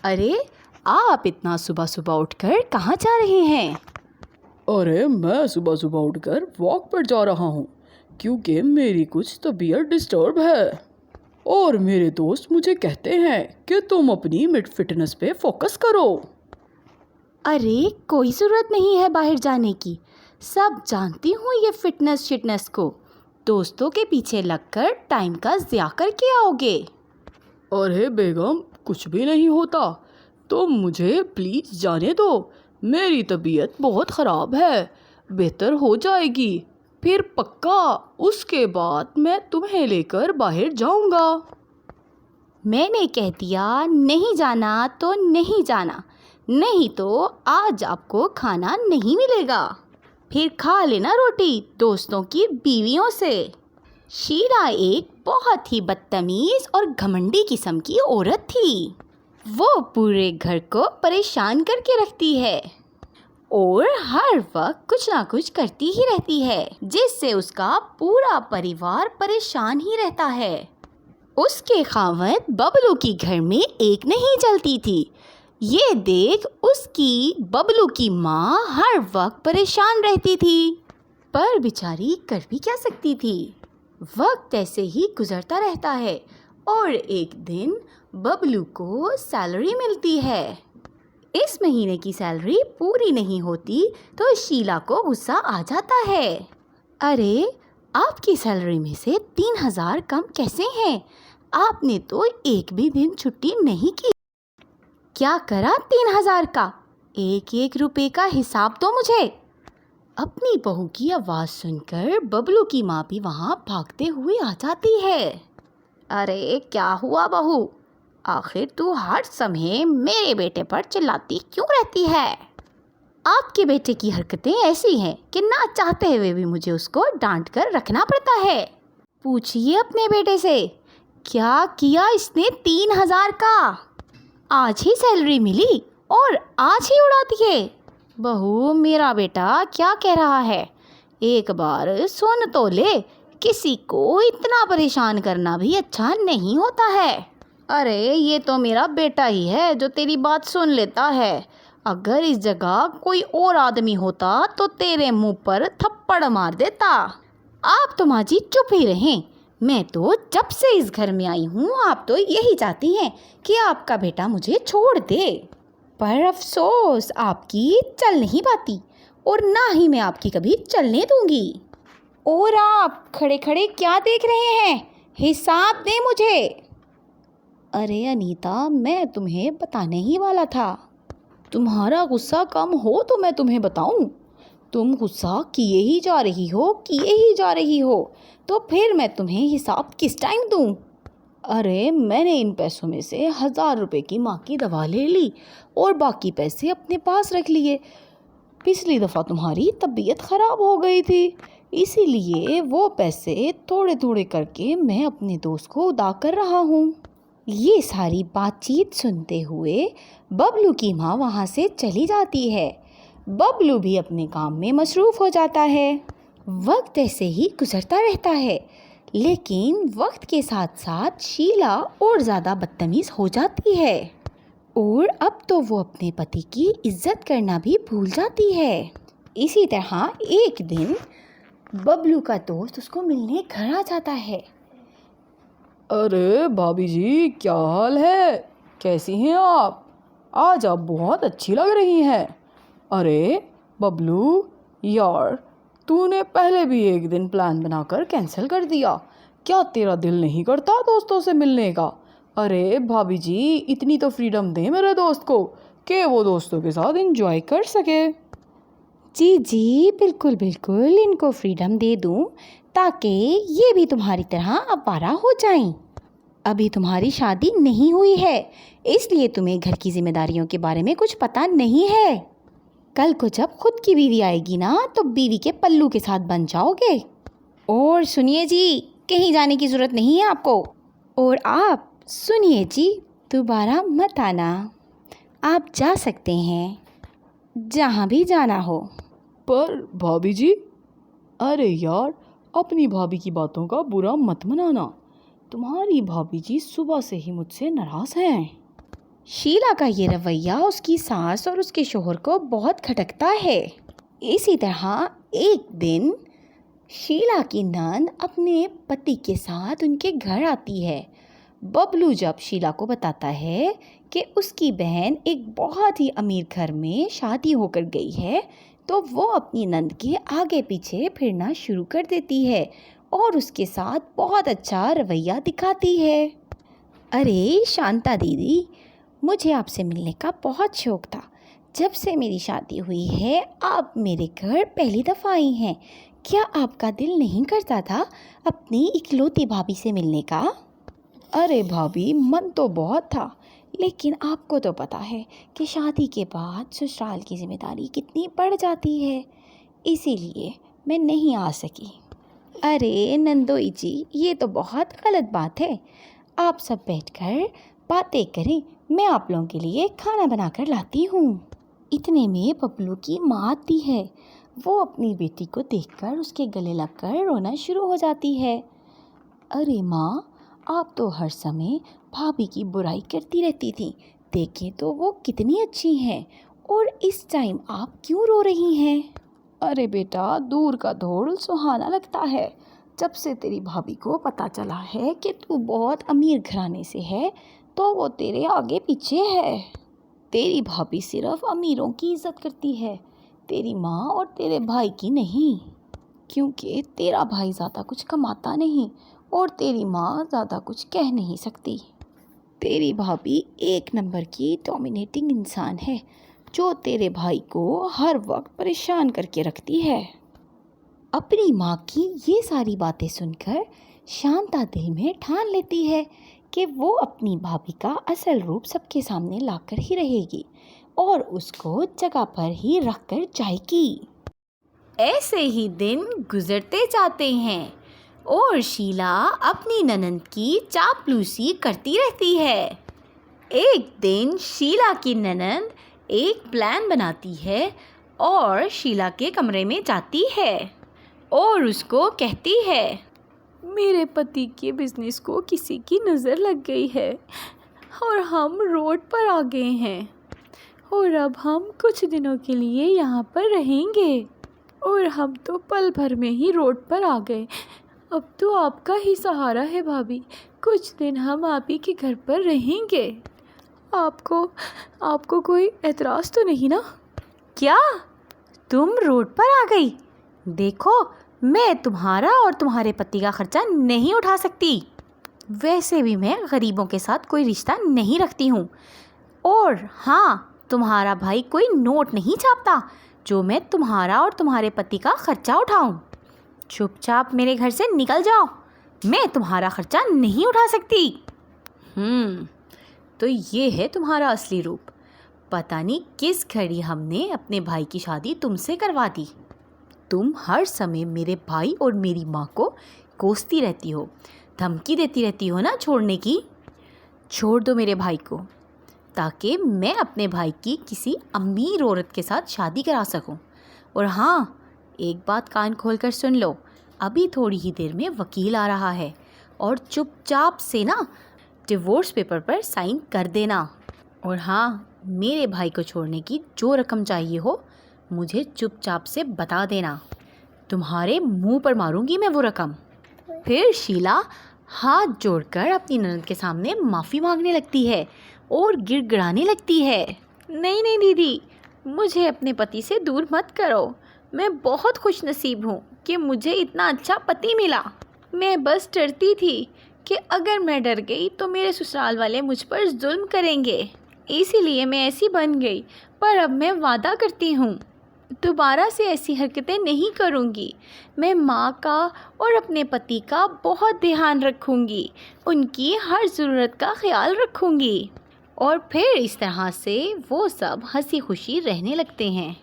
अरे, आप इतना सुबह सुबह उठकर कहाँ जा रहे हैं? अरे मैं सुबह सुबह उठकर वॉक पर जा रहा हूँ क्योंकि मेरी कुछ तबीयत डिस्टर्ब है। और मेरे दोस्त मुझे कहते हैं कि तुम अपनी मिड फिटनेस पे फोकस करो। अरे, कोई ज़रूरत नहीं है बाहर जाने की। सब जानती हूँ ये फिटनेस को। दोस्तों के पीछे लगकर टाइम का ज़िया करके आओगे। अरे बेगम, कुछ भी नहीं होता। तुम मुझे प्लीज़ जाने दो। मेरी तबीयत बहुत ख़राब है, बेहतर हो जाएगी फिर पक्का। उसके बाद मैं तुम्हें लेकर बाहर जाऊंगा। मैंने कह दिया नहीं जाना तो नहीं जाना, नहीं तो आज आपको खाना नहीं मिलेगा। फिर खा लेना रोटी दोस्तों की बीवियों से। शीला एक बहुत ही बदतमीज़ और घमंडी किस्म की औरत थी। वो पूरे घर को परेशान करके रखती है और हर वक्त कुछ ना कुछ करती ही रहती है, जिससे उसका पूरा परिवार परेशान ही रहता है। उसके खावत बबलू की घर में एक नहीं जलती थी। ये देख उसकी बबलू की माँ हर वक्त परेशान रहती थी, पर बेचारी कर भी क्या सकती थी। वक्त ऐसे ही गुजरता रहता है और एक दिन बबलू को सैलरी मिलती है। इस महीने की सैलरी पूरी नहीं होती तो शीला को गुस्सा आ जाता है। अरे, आपकी सैलरी में से 3,000 कम कैसे हैं? आपने तो एक भी दिन छुट्टी नहीं की। क्या करा 3,000 का? एक एक रुपए का हिसाब दो मुझे। अपनी बहू की आवाज़ सुनकर बबलू की माँ भी वहाँ भागते हुए आ जाती है। अरे, क्या हुआ बहू? आखिर तू हर समय मेरे बेटे पर चिल्लाती क्यों रहती है? आपके बेटे की हरकतें ऐसी हैं कि ना चाहते हुए भी मुझे उसको डांट कर रखना पड़ता है। पूछिए अपने बेटे से, क्या किया इसने 3,000 का? आज ही सैलरी मिली और आज ही उड़ा दिए। बहू, मेरा बेटा क्या कह रहा है? एक बार सुन तो ले। किसी को इतना परेशान करना भी अच्छा नहीं होता है। अरे, ये तो मेरा बेटा ही है जो तेरी बात सुन लेता है। अगर इस जगह कोई और आदमी होता तो तेरे मुंह पर थप्पड़ मार देता। आप तो माँ जी चुप ही रहें। मैं तो जब से इस घर में आई हूँ आप तो यही चाहती हैं कि आपका बेटा मुझे छोड़ दे, पर अफसोस आपकी चल नहीं पाती और ना ही मैं आपकी कभी चलने दूंगी। और आप खड़े खड़े क्या देख रहे हैं? हिसाब दें मुझे। अरे अनीता, मैं तुम्हें बताने ही वाला था। तुम्हारा गुस्सा कम हो तो मैं तुम्हें बताऊं। तुम गुस्सा किए ही जा रही हो, तो फिर मैं तुम्हें हिसाब किस टाइम दूं? अरे, मैंने इन पैसों में से 1,000 रुपये की माँ की दवा ले ली और बाकी पैसे अपने पास रख लिए। पिछली दफ़ा तुम्हारी तबीयत ख़राब हो गई थी, इसीलिए वो पैसे थोड़े थोड़े करके मैं अपने दोस्त को अदा कर रहा हूँ। ये सारी बातचीत सुनते हुए बबलू की माँ वहाँ से चली जाती है। बबलू भी अपने काम में मसरूफ़ हो जाता है। वक्त ऐसे ही गुजरता रहता है, लेकिन वक्त के साथ साथ शीला और ज़्यादा बदतमीज़ हो जाती है और अब तो वो अपने पति की इज्जत करना भी भूल जाती है। इसी तरह एक दिन बबलू का दोस्त उसको मिलने घर आ जाता है। अरे भाभी जी, क्या हाल है? कैसी हैं आप? आज आप बहुत अच्छी लग रही हैं। अरे बबलू यार, तूने पहले भी एक दिन प्लान बनाकर कैंसिल कर दिया। क्या तेरा दिल नहीं करता दोस्तों से मिलने का? अरे भाभी जी, इतनी तो फ्रीडम दें मेरे दोस्त को कि वो दोस्तों के साथ एंजॉय कर सके। जी जी, बिल्कुल बिल्कुल, इनको फ्रीडम दे दूं ताकि ये भी तुम्हारी तरह आवारा हो जाएं। अभी तुम्हारी शादी नहीं हुई है, इसलिए तुम्हें घर की जिम्मेदारियों के बारे में कुछ पता नहीं है। कल को जब खुद की बीवी आएगी ना, तो बीवी के पल्लू के साथ बन जाओगे। और सुनिए जी, कहीं जाने की ज़रूरत नहीं है आपको। और आप सुनिए जी, दोबारा मत आना। आप जा सकते हैं जहाँ भी जाना हो। पर भाभी जी, अरे यार, अपनी भाभी की बातों का बुरा मत मनाना। तुम्हारी भाभी जी सुबह से ही मुझसे नाराज़ हैं। शीला का ये रवैया उसकी सास और उसके शोहर को बहुत खटकता है। इसी तरह एक दिन शीला की नंद अपने पति के साथ उनके घर आती है। बबलू जब शीला को बताता है कि उसकी बहन एक बहुत ही अमीर घर में शादी होकर गई है, तो वो अपनी नंद के आगे पीछे फिरना शुरू कर देती है और उसके साथ बहुत अच्छा रवैया दिखाती है। अरे शांता दीदी, मुझे आपसे मिलने का बहुत शौक़ था। जब से मेरी शादी हुई है आप मेरे घर पहली दफ़ा आई हैं। क्या आपका दिल नहीं करता था अपनी इकलौती भाभी से मिलने का? अरे भाभी, मन तो बहुत था, लेकिन आपको तो पता है कि शादी के बाद ससुराल की जिम्मेदारी कितनी बढ़ जाती है, इसीलिए मैं नहीं आ सकी। अरे नंदोई जी, ये तो बहुत गलत बात है। आप सब बैठकर बातें करें, मैं आप लोगों के लिए खाना बनाकर लाती हूँ। इतने में बबलू की माँ आती है। वो अपनी बेटी को देखकर उसके गले लगकर रोना शुरू हो जाती है। अरे माँ, आप तो हर समय भाभी की बुराई करती रहती थी, देखें तो वो कितनी अच्छी हैं, और इस टाइम आप क्यों रो रही हैं? अरे बेटा, दूर का धोल सुहाना लगता है। जब से तेरी भाभी को पता चला है कि तू बहुत अमीर घराने से है, तो वो तेरे आगे पीछे है। तेरी भाभी सिर्फ अमीरों की इज्जत करती है, तेरी माँ और तेरे भाई की नहीं, क्योंकि तेरा भाई ज़्यादा कुछ कमाता नहीं और तेरी माँ ज़्यादा कुछ कह नहीं सकती। तेरी भाभी एक नंबर की डोमिनेटिंग इंसान है, जो तेरे भाई को हर वक्त परेशान करके रखती है। अपनी माँ की ये सारी बातें सुनकर शांता दिल में ठान लेती है कि वो अपनी भाभी का असल रूप सबके सामने लाकर ही रहेगी और उसको जगह पर ही रख कर जाएगी। ऐसे ही दिन गुजरते जाते हैं और शीला अपनी ननंद की चापलूसी करती रहती है। एक दिन शीला की ननंद एक प्लान बनाती है और शीला के कमरे में जाती है और उसको कहती है, मेरे पति के बिजनेस को किसी की नज़र लग गई है और हम रोड पर आ गए हैं, और अब हम कुछ दिनों के लिए यहाँ पर रहेंगे, और हम तो पल भर में ही रोड पर आ गए। अब तो आपका ही सहारा है भाभी, कुछ दिन हम आप ही के घर पर रहेंगे। आपको कोई एतराज़ तो नहीं ना? क्या तुम रोड पर आ गई? देखो, मैं तुम्हारा और तुम्हारे पति का खर्चा नहीं उठा सकती। वैसे भी मैं गरीबों के साथ कोई रिश्ता नहीं रखती हूँ, और हाँ, तुम्हारा भाई कोई नोट नहीं छापता जो मैं तुम्हारा और तुम्हारे पति का खर्चा उठाऊँ। चुपचाप मेरे घर से निकल जाओ, मैं तुम्हारा खर्चा नहीं उठा सकती। तो ये है तुम्हारा असली रूप। पता नहीं किस घड़ी हमने अपने भाई की शादी तुमसे करवा दी। तुम हर समय मेरे भाई और मेरी माँ को कोसती रहती हो, धमकी देती रहती हो ना छोड़ने की। छोड़ दो मेरे भाई को, ताकि मैं अपने भाई की किसी अमीर औरत के साथ शादी करा सकूं। और हाँ, एक बात कान खोल कर सुन लो, अभी थोड़ी ही देर में वकील आ रहा है, और चुपचाप से ना डिवोर्स पेपर पर साइन कर देना। और हाँ, मेरे भाई को छोड़ने की जो रकम चाहिए हो, मुझे चुपचाप से बता देना, तुम्हारे मुंह पर मारूंगी मैं वो रकम। फिर शीला हाथ जोड़कर अपनी ननद के सामने माफ़ी मांगने लगती है और गिड़गिड़ाने लगती है। नहीं नहीं दीदी, मुझे अपने पति से दूर मत करो। मैं बहुत खुश नसीब हूँ कि मुझे इतना अच्छा पति मिला। मैं बस डरती थी कि अगर मैं डर गई तो मेरे ससुराल वाले मुझ पर जुल्म करेंगे, इसीलिए मैं ऐसी बन गई। पर अब मैं वादा करती हूँ, दोबारा से ऐसी हरकतें नहीं करूँगी। मैं माँ का और अपने पति का बहुत ध्यान रखूँगी, उनकी हर ज़रूरत का ख्याल रखूँगी। और फिर इस तरह से वो सब हंसी खुशी रहने लगते हैं।